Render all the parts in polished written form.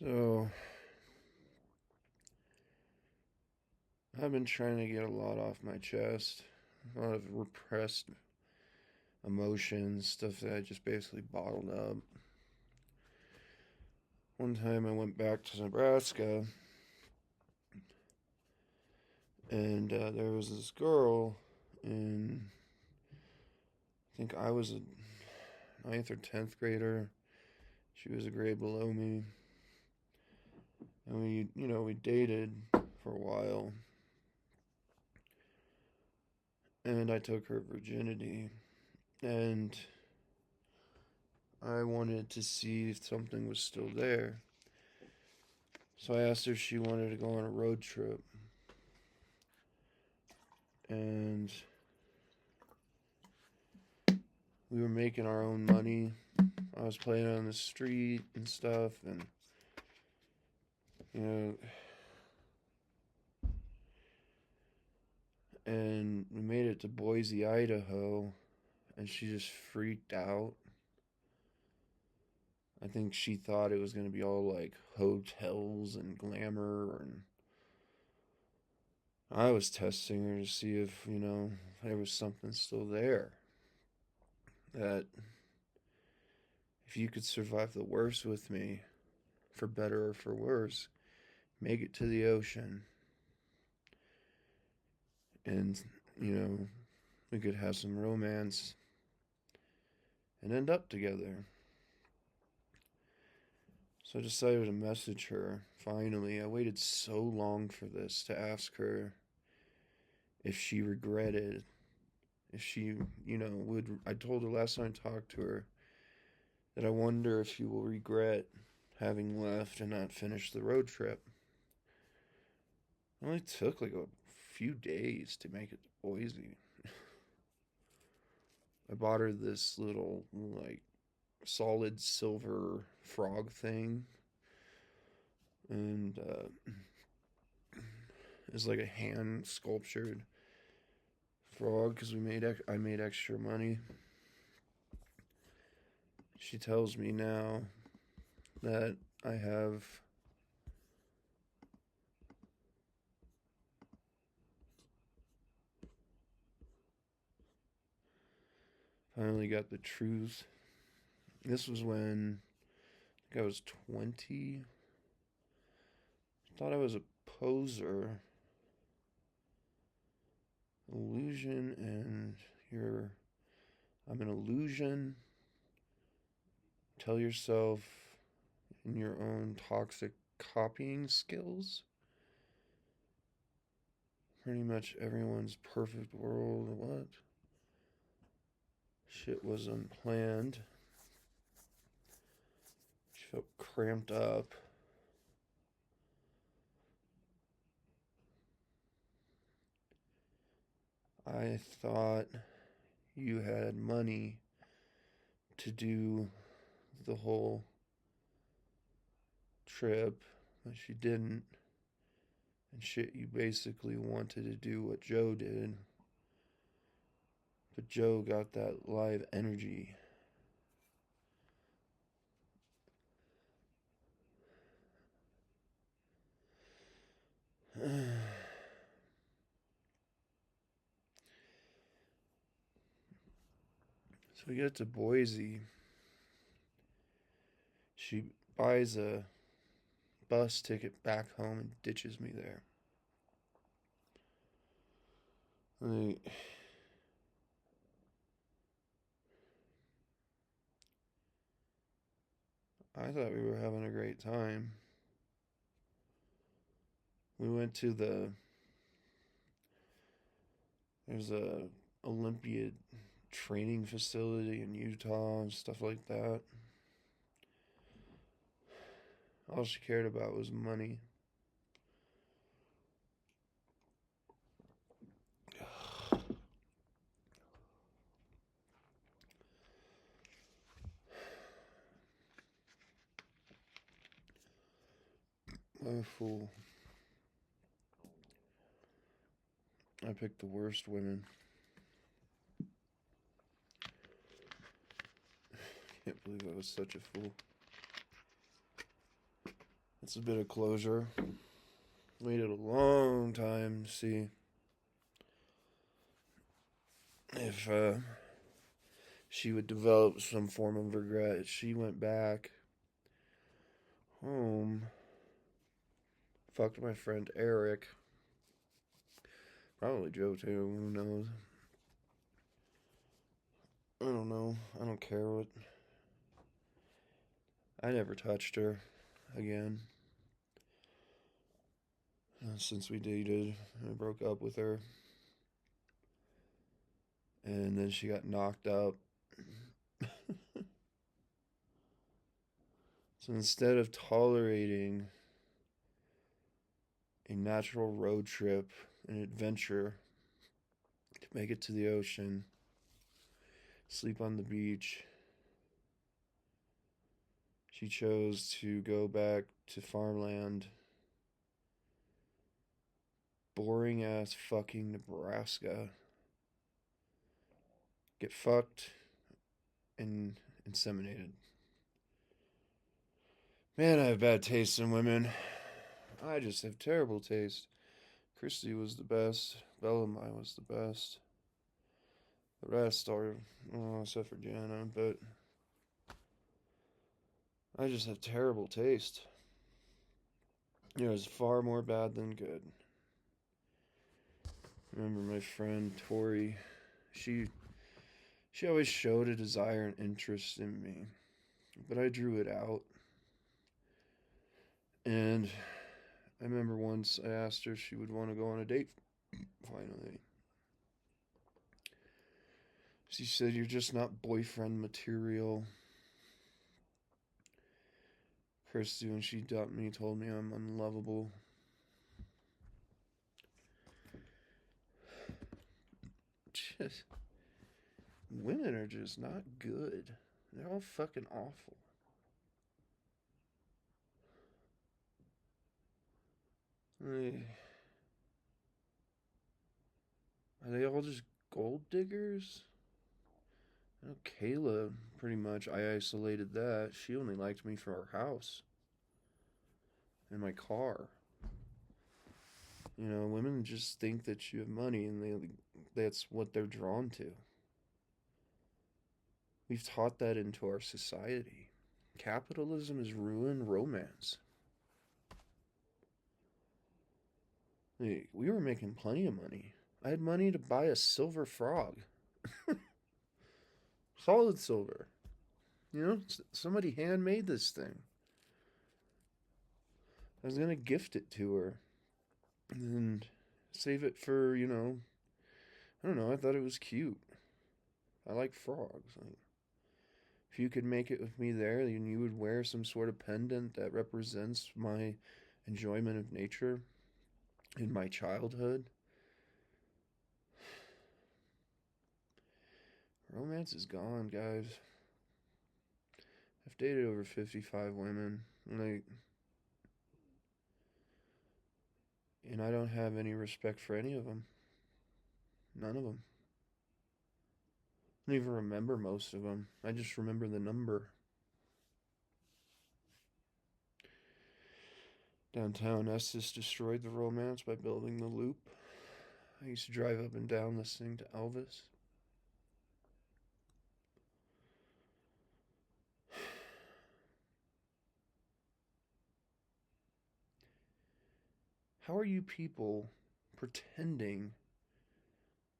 So, I've been trying to get a lot off my chest. A lot of repressed emotions, stuff that I just basically bottled up. One time I went back to Nebraska, and there was this girl, and I think I was a ninth or 10th grader. She was a grade below me. And we dated for a while. And I took her virginity. And I wanted to see if something was still there. So I asked her if she wanted to go on a road trip. And we were making our own money. I was playing on the street and stuff. You know, and we made it to Boise, Idaho. And she just freaked out. I think she thought it was going to be all like hotels and glamour, and I was testing her to see if, there was something still there. That if you could survive the worst with me, for better or for worse, make it to the ocean, and, you know, we could have some romance and end up together. So I decided to message her. Finally, I waited so long for this to ask her if she regretted, if she, would. I told her last time I talked to her that I wonder if she will regret having left and not finished the road trip. It only took like a few days to make it to Boise. I bought her this little, like, solid silver frog thing, and it's like a hand sculptured frog because I made extra money. She tells me now that I have finally got the truth. This was when I think I was 20. I thought I was a poser. Illusion and you're I'm an illusion. Tell yourself in your own toxic copying skills. Pretty much everyone's perfect world. What? Shit was unplanned. She felt cramped up. I thought you had money to do the whole trip, but she didn't. And shit, you basically wanted to do what Joe did, but Joe got that live energy. So we get to Boise. She buys a bus ticket back home and ditches me there. Like, I thought we were having a great time. We went to there's a Olympiad training facility in Utah and stuff like that. All she cared about was money. What a fool. I picked the worst women. Can't believe I was such a fool. It's a bit of closure. Waited a long time to see if she would develop some form of regret. She went back home, fucked my friend Eric. Probably Joe too, who knows? I don't know. I don't care what. I never touched her again. Since we dated, I broke up with her. And then she got knocked up. So instead of tolerating a natural road trip, an adventure, to make it to the ocean, sleep on the beach, she chose to go back to farmland, boring ass fucking Nebraska, get fucked and inseminated. Man, I have bad taste in women. I just have terrible taste. Christy was the best. Bellamai was the best. The rest are, except for Jana, but I just have terrible taste. It was far more bad than good. I remember my friend Tori. She always showed a desire and interest in me, but I drew it out. And I remember once I asked her if she would want to go on a date finally. She said, "You're just not boyfriend material." Christy, when she dumped me, told me I'm unlovable. Just, women are just not good. They're all fucking awful. Are they all just gold diggers? I know Kayla, pretty much, I isolated that. She only liked me for our house and my car. You know, women just think that you have money and that's what they're drawn to. We've taught that into our society. Capitalism has ruined romance. We were making plenty of money. I had money to buy a silver frog. Solid silver. You know, somebody handmade this thing. I was gonna gift it to her and save it for, I don't know, I thought it was cute. I like frogs. Like, if you could make it with me there, then you would wear some sort of pendant that represents my enjoyment of nature in my childhood. Romance is gone, guys. I've dated over 55 women, and I don't have any respect for any of them. None of them. I don't even remember most of them. I just remember the number. Downtown Estes destroyed the romance by building the loop. I used to drive up and down listening to Elvis. How are you people pretending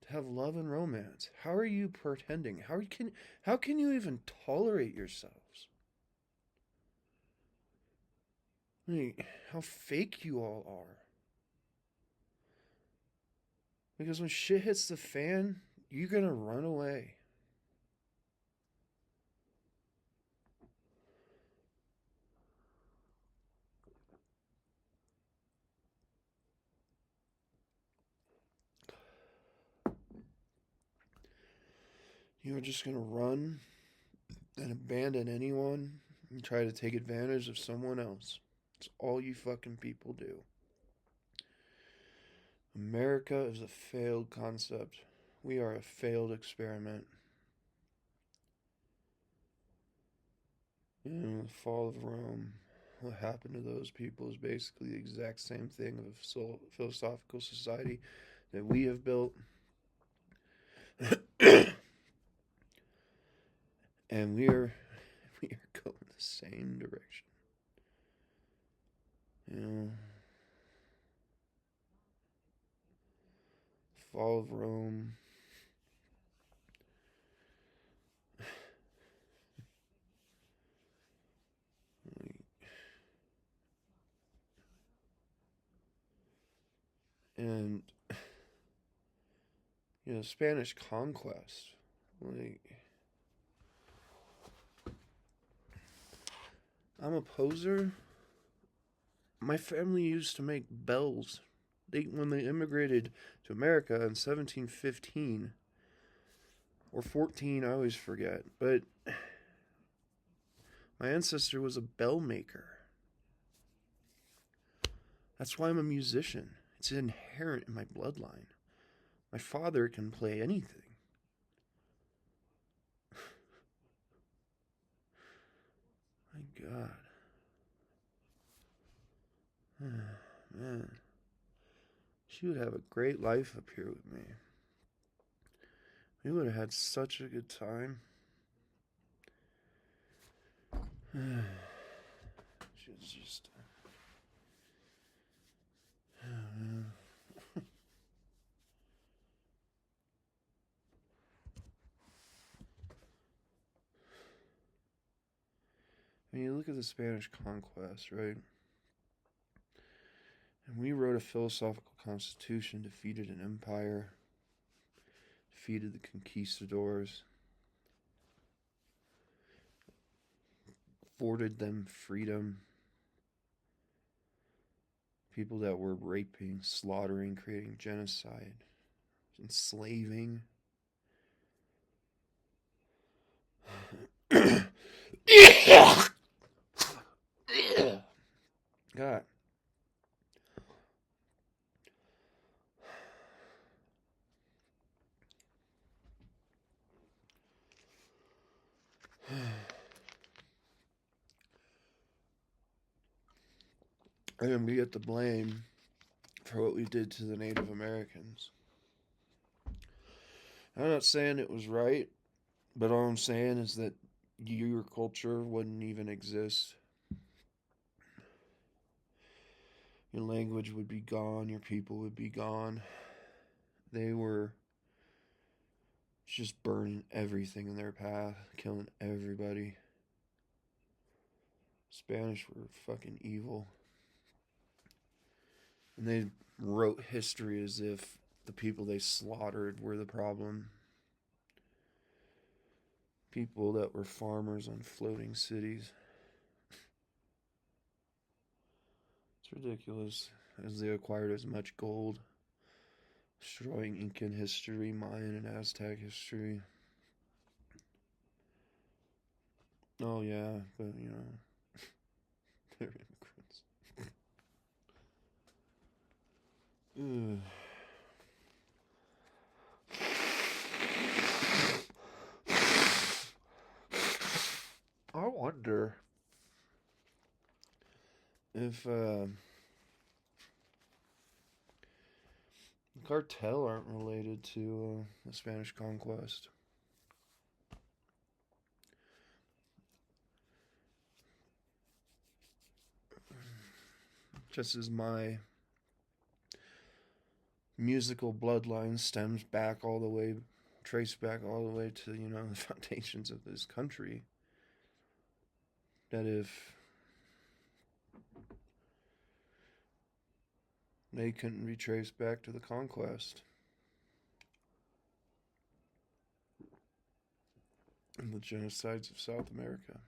to have love and romance? How are you pretending? How can you even tolerate yourselves? Like, how fake you all are. Because when shit hits the fan, you're gonna run away. You're just gonna run and abandon anyone and try to take advantage of someone else. It's all you fucking people do. America is a failed concept. We are a failed experiment. In the fall of Rome, what happened to those people is basically the exact same thing of a philosophical society that we have built. And we are going the same direction. You know, fall of Rome. And Spanish conquest. Like, I'm a poser. My family used to make bells. When they immigrated to America in 1715 or 14, I always forget. But my ancestor was a bell maker. That's why I'm a musician. It's inherent in my bloodline. My father can play anything. My God. Man. She would have a great life up here with me. We would have had such a good time. She was just. Man. I mean, you look at the Spanish conquest, right? And we wrote a philosophical constitution, defeated an empire, defeated the conquistadors, afforded them freedom. People that were raping, slaughtering, creating genocide, enslaving. God. And we get the blame for what we did to the Native Americans. I'm not saying it was right, but all I'm saying is that your culture wouldn't even exist. Your language would be gone, your people would be gone. They were just burning everything in their path, killing everybody. Spanish were fucking evil. And they wrote history as if the people they slaughtered were the problem. People that were farmers on floating cities. It's ridiculous. As they acquired as much gold, destroying Incan history, Mayan and Aztec history. Oh yeah, but they're immigrants. I wonder if the cartel aren't related to the Spanish conquest. Just as my musical bloodline stems back all the way, traced back all the way to, the foundations of this country, that if they couldn't be traced back to the conquest and the genocides of South America.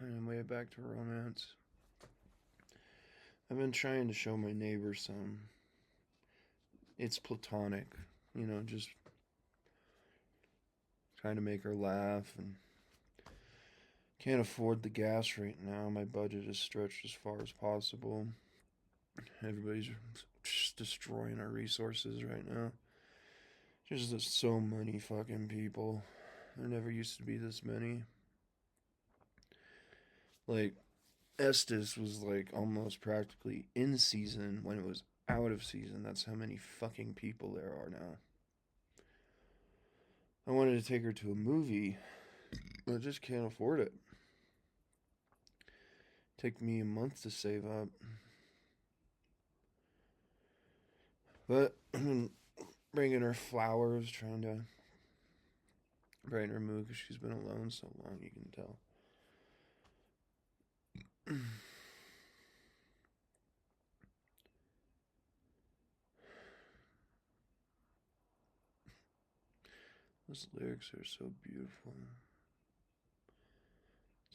Anyway, back to romance. I've been trying to show my neighbor some. It's platonic, just trying to make her laugh, and can't afford the gas right now. My budget is stretched as far as possible. Everybody's just destroying our resources right now. Just so many fucking people. There never used to be this many. Like, Estes was like almost practically in season when it was out of season. That's how many fucking people there are now. I wanted to take her to a movie, but I just can't afford it. Take me a month to save up. But I've been bringing her flowers, trying to brighten her mood because she's been alone so long, you can tell. Those lyrics are so beautiful.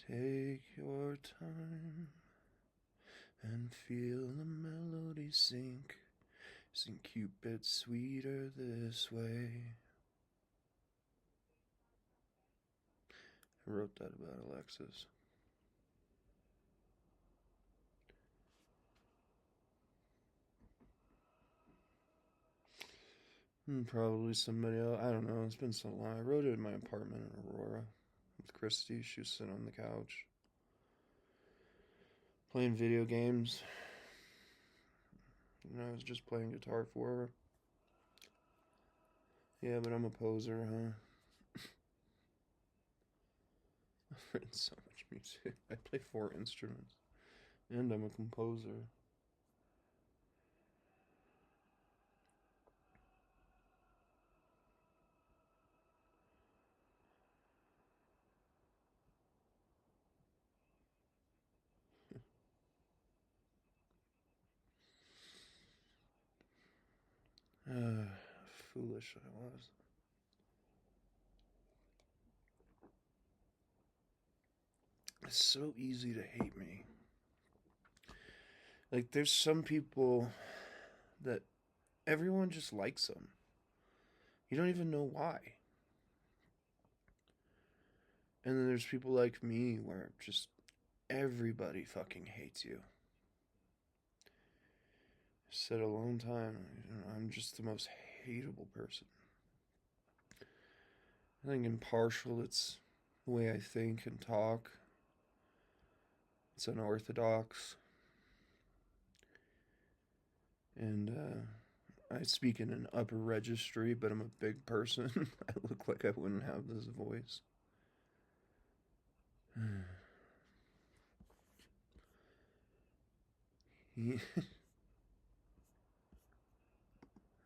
Take your time and feel the melody sink. Sing Cupid sweeter this way. I wrote that about Alexis. Probably somebody else. I don't know. It's been so long. I wrote it in my apartment in Aurora with Christy. She was sitting on the couch playing video games. And I was just playing guitar for her. Yeah, but I'm a poser, huh? I've written so much music. I play 4 instruments. And I'm a composer. Foolish I was. It's so easy to hate me. Like, there's some people that everyone just likes them. You don't even know why. And then there's people like me where just everybody fucking hates you. I said a long time, I'm just the most hateable person. I think impartial, it's the way I think and talk. It's unorthodox. And I speak in an upper registry, but I'm a big person. I look like I wouldn't have this voice.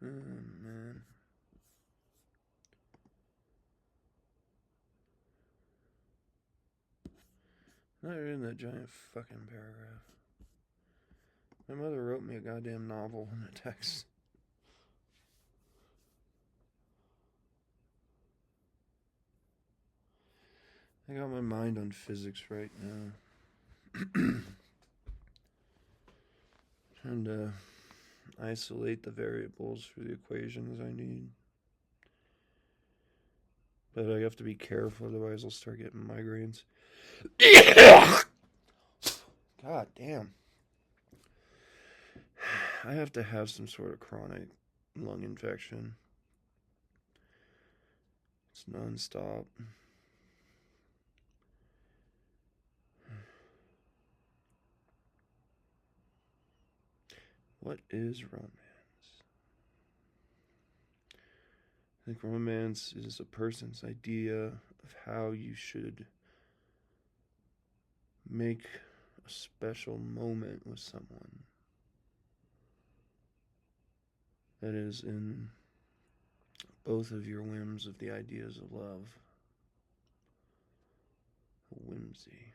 Oh, man. Not reading that giant fucking paragraph. My mother wrote me a goddamn novel in a text. I got my mind on physics right now. Trying to isolate the variables for the equations I need. But I have to be careful, otherwise I'll start getting migraines. God damn. I have to have some sort of chronic lung infection. It's nonstop. What is romance? I think romance is a person's idea of how you should make a special moment with someone that is in both of your whims of the ideas of love. Whimsy.